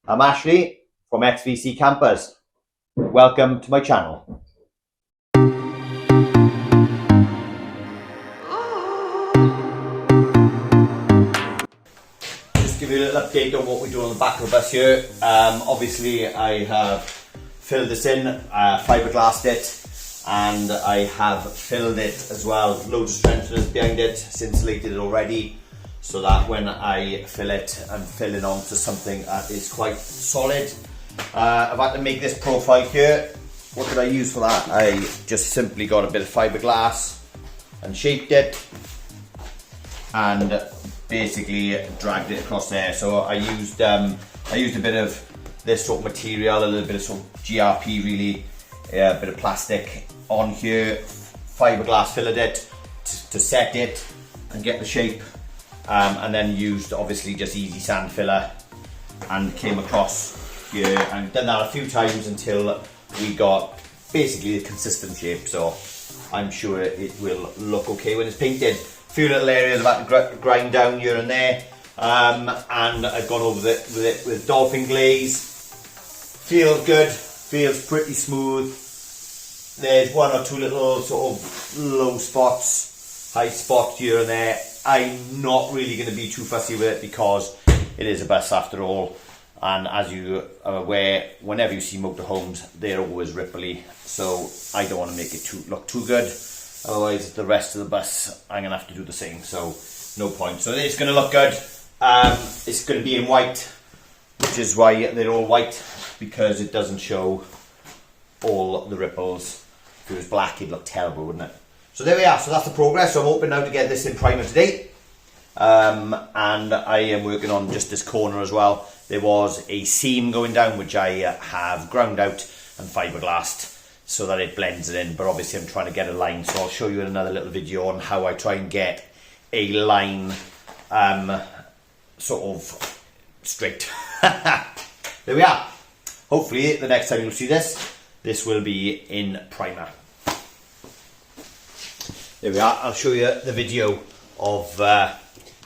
I'm Ashley from XVC Campers. Welcome to my channel. Just give you a little update on what we do on the back of the bus here. Obviously I have filled this in, fiberglassed it, and I have filled it as well. Loads of strengtheners behind it, it's insulated it already, so that when I fill it, I'm filling onto something that is quite solid. I've had to make this profile here. What did I use for that? I just simply got a bit of fiberglass and shaped it and basically dragged it across there. So I used a bit of this sort of material, a little bit of sort of GRP really, a bit of plastic on here, fiberglass filled it to set it and get the shape, and then used obviously just easy sand filler and came across here and done that a few times until we got basically a consistent shape. So I'm sure it will look okay when it's painted. A few little areas I've had to grind down here and there, and I've gone over it with dolphin glaze. Feels good, feels pretty smooth. There's one or two little sort of low spots, high spots here and there. I'm not really going to be too fussy with it because it is a bus after all. And as you are aware, whenever you see motorhomes, they're always ripply. So I don't want to make it look too good. Otherwise, the rest of the bus, I'm going to have to do the same. So no point. So it's going to look good. It's going to be in white, which is why they're all white, because it doesn't show all the ripples. If it was black, it'd look terrible, wouldn't it? So there we are. So that's the progress. So I'm hoping now to get this in primer today. And I am working on just this corner as well. There was a seam going down which I have ground out and fiberglassed so that it blends it in, but obviously I'm trying to get a line, so I'll show you in another little video on how I try and get a line sort of straight. There we are. Hopefully the next time you'll see this will be in primer. There we are. I'll show you the video of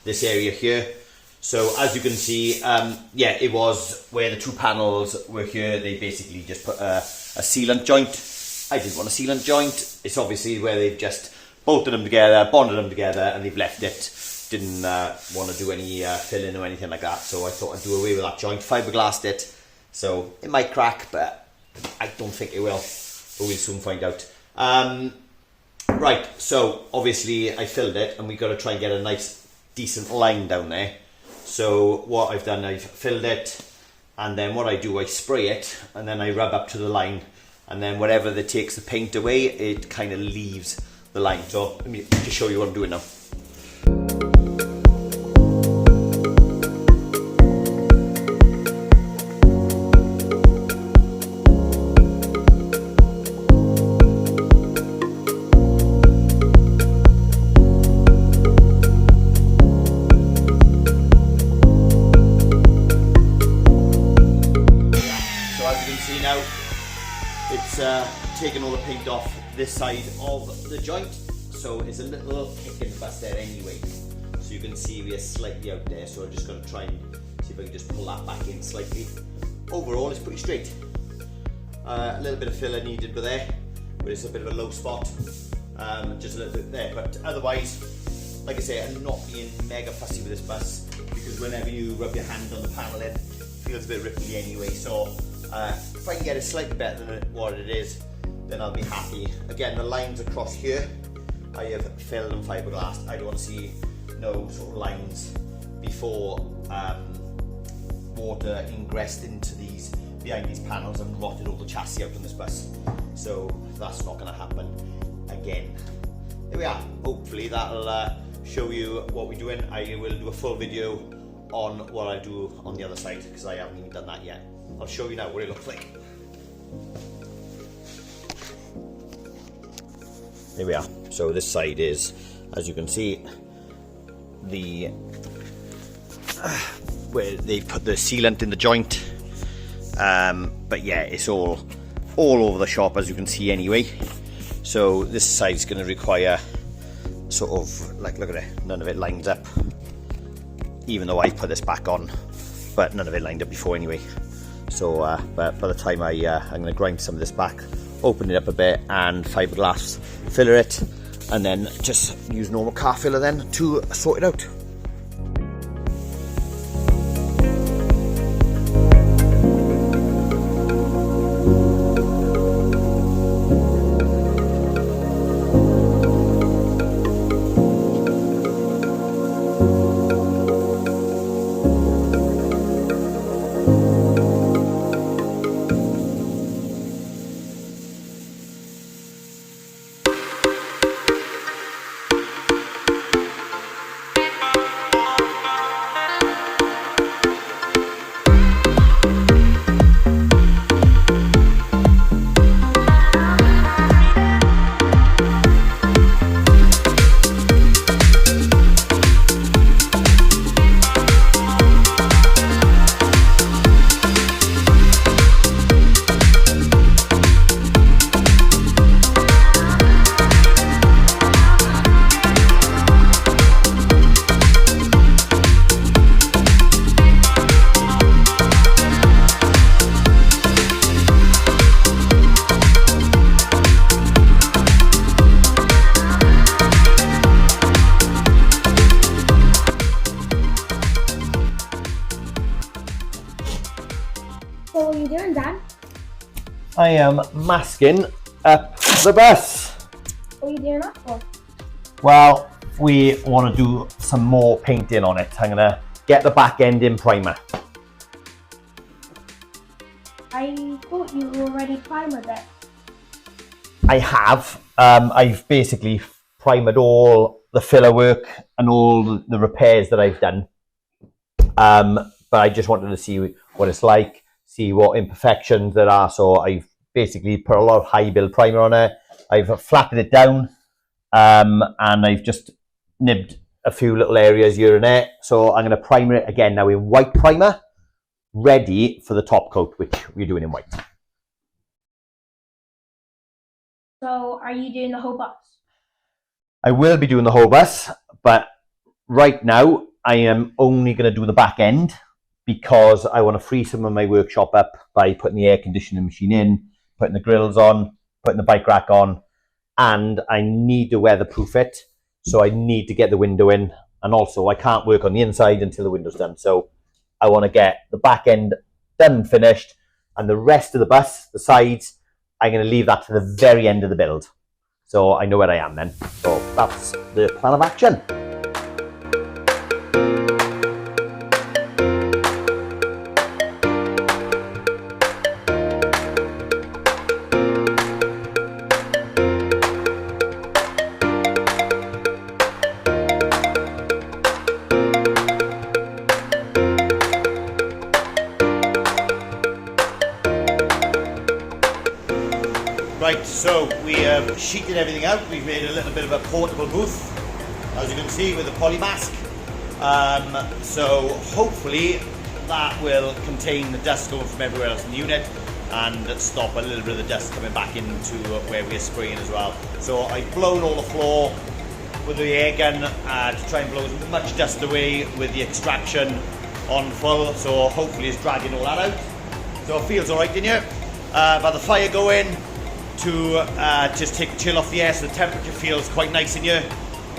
this area here. So as you can see, yeah, it was where the two panels were here. They basically just put a sealant joint. I didn't want a sealant joint. It's obviously where they've just bolted them together, bonded them together, and they've left it. Didn't want to do any filling or anything like that, so I thought I'd do away with that joint. Fiberglassed it, so it might crack, but I don't think it will. But we'll soon find out. Right, so obviously I filled it, and we've got to try and get a nice, decent line down there. So what I've done, I've filled it, and then what I do, I spray it, and then I rub up to the line, and then whatever that takes the paint away, it kind of leaves the line. So let me just show you what I'm doing now. It's taken all the paint off this side of the joint, so it's a little kick in the bus there anyway. So you can see we are slightly out there, so I'm just going to try and see if I can just pull that back in slightly. Overall, it's pretty straight. A little bit of filler needed with there, but it's a bit of a low spot, just a little bit there. But otherwise, like I say, I'm not being mega fussy with this bus, because whenever you rub your hand on the panel, it feels a bit ripply anyway. So if I can get it slightly better than what it is, then I'll be happy. Again, the lines across here, I have filled and fiberglassed. I don't want to see no sort of lines before water ingressed into these, behind these panels, and rotted all the chassis out on this bus. So that's not going to happen again. There we are. Hopefully that'll show you what we're doing. I will do a full video on what I do on the other side, because I haven't even done that yet. I'll show you now what it looks like. There we are. So this side is, as you can see, the where they put the sealant in the joint. But yeah, it's all over the shop, as you can see anyway. So this side is going to require sort of, like, look at it, none of it lines up, even though I put this back on, but none of it lined up before anyway. So but by the time I'm going to grind some of this back, open it up a bit and fiberglass filler it, and then just use normal car filler then to sort it out. So what are you doing, Dad? I am masking up the bus. What are you doing that for? Well, we want to do some more painting on it. I'm going to get the back end in primer. I thought you already primed it. I have. I've basically primed all the filler work and all the repairs that I've done. But I just wanted to see what it's like, see what imperfections there are. So I've basically put a lot of high build primer on it. I've flattened it down, and I've just nibbed a few little areas here and there. So I'm going to primer it again now in white primer, ready for the top coat, which we're doing in white. So are you doing the whole bus? I will be doing the whole bus, but right now I am only going to do the back end because I want to free some of my workshop up by putting the air conditioning machine in, putting the grills on, putting the bike rack on, and I need to weatherproof it. So I need to get the window in, and also I can't work on the inside until the window's done. So I want to get the back end done and finished, and the rest of the bus, the sides, I'm going to leave that to the very end of the build. So I know where I am then. So that's the plan of action. Right, so we have sheeted everything out. We've made a little bit of a portable booth, as you can see, with a poly mask. So hopefully that will contain the dust going from everywhere else in the unit and stop a little bit of the dust coming back into where we're spraying as well. So I've blown all the floor with the air gun to try and blow as much dust away with the extraction on full. So hopefully it's dragging all that out. So it feels all right in here. But the fire going to just take the chill off the air, so the temperature feels quite nice in here.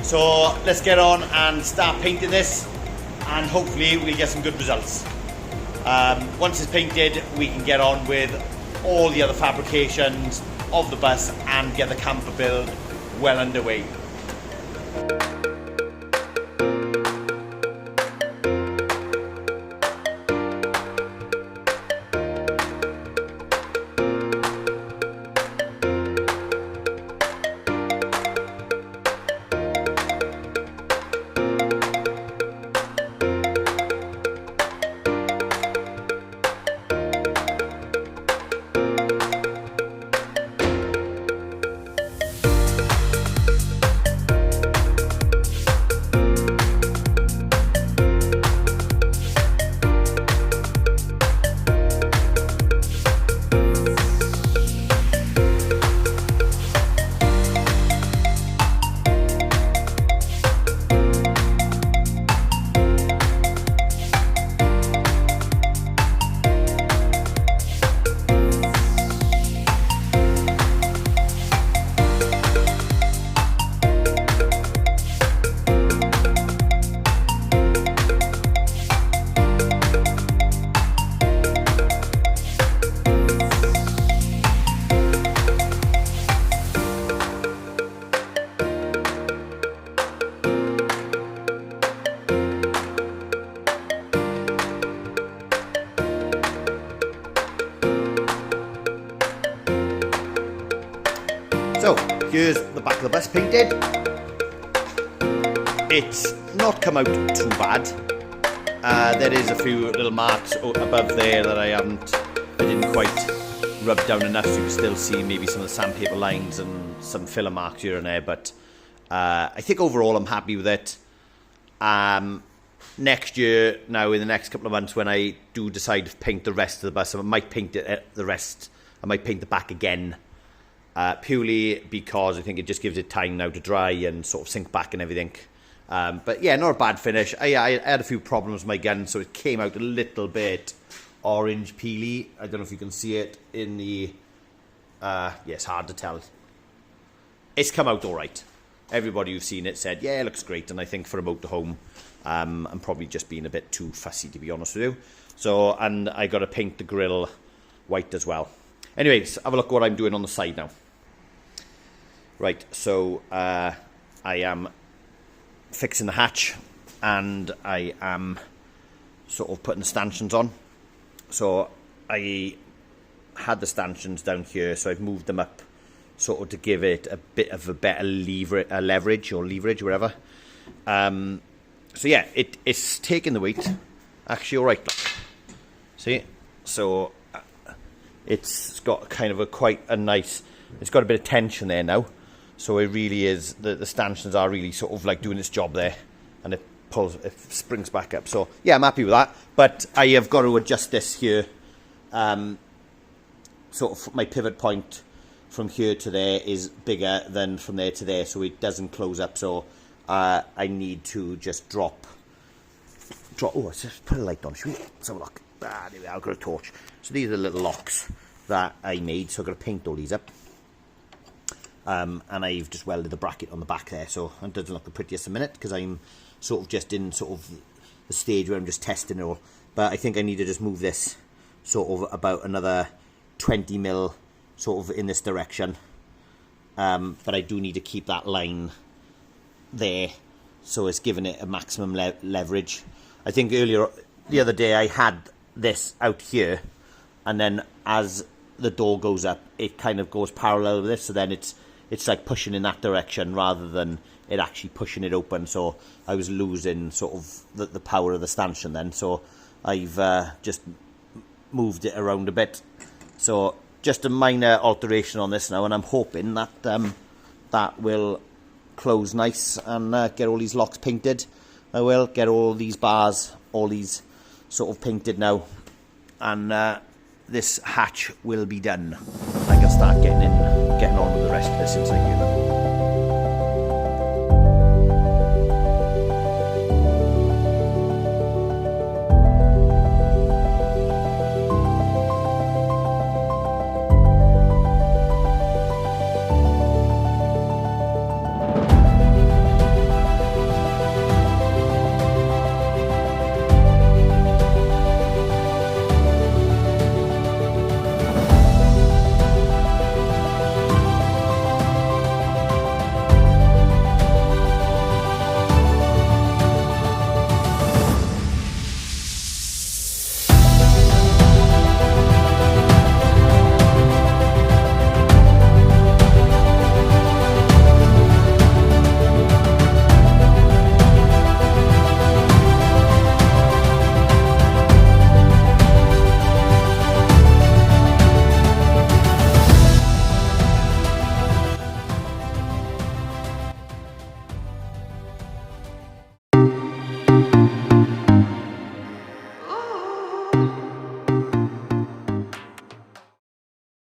So let's get on and start painting this, and hopefully we'll get some good results. Once it's painted, we can get on with all the other fabrications of the bus and get the camper build well underway. So, here's the back of the bus painted. It's not come out too bad. There is a few little marks above there that I didn't quite rub down enough, so you can still see maybe some of the sandpaper lines and some filler marks here and there, but I think overall I'm happy with it. Next year, now in the next couple of months, when I do decide to paint the rest of the bus, I might paint I might paint the back again, purely because I think it just gives it time now to dry and sort of sink back and everything. But yeah, not a bad finish. I had a few problems with my gun, so it came out a little bit orange peely. I don't know if you can see it in the... yeah, it's hard to tell. It's come out all right. Everybody who's seen it said, yeah, it looks great. And I think for a motorhome, I'm probably just being a bit too fussy, to be honest with you. So, and I got to paint the grille white as well. Anyways, have a look at what I'm doing on the side now. Right, so I am fixing the hatch, and I am sort of putting the stanchions on. So I had the stanchions down here, so I've moved them up sort of to give it a bit of a better leverage, whatever. So yeah, it's taking the weight actually all right. See, so it's got kind of it's got a bit of tension there now. So it really is, the stanchions are really sort of like doing its job there, and it springs back up. So yeah, I'm happy with that. But I have got to adjust this here. Sort of my pivot point from here to there is bigger than from there to there, so it doesn't close up. So I need to just drop. Oh, let's just put a light on. Should we? Let's have a look. There we are. I've got a torch. So these are the little locks that I made. So I've got to paint all these up. And I've just welded the bracket on the back there, so it doesn't look the prettiest a minute because I'm sort of just in sort of the stage where I'm just testing it all. But I think I need to just move this sort of about another 20 mil sort of in this direction. But I do need to keep that line there, so it's giving it a maximum leverage. I think the other day I had this out here, and then as the door goes up, it kind of goes parallel with this, so then it's like pushing in that direction rather than it actually pushing it open. So I was losing sort of the power of the stanchion then. So I've just moved it around a bit. So just a minor alteration on this now, and I'm hoping that that will close nice and get all these locks painted. I will get all these bars, all these sort of painted now, and this hatch will be done. I can start getting on with the rest of this inside here now.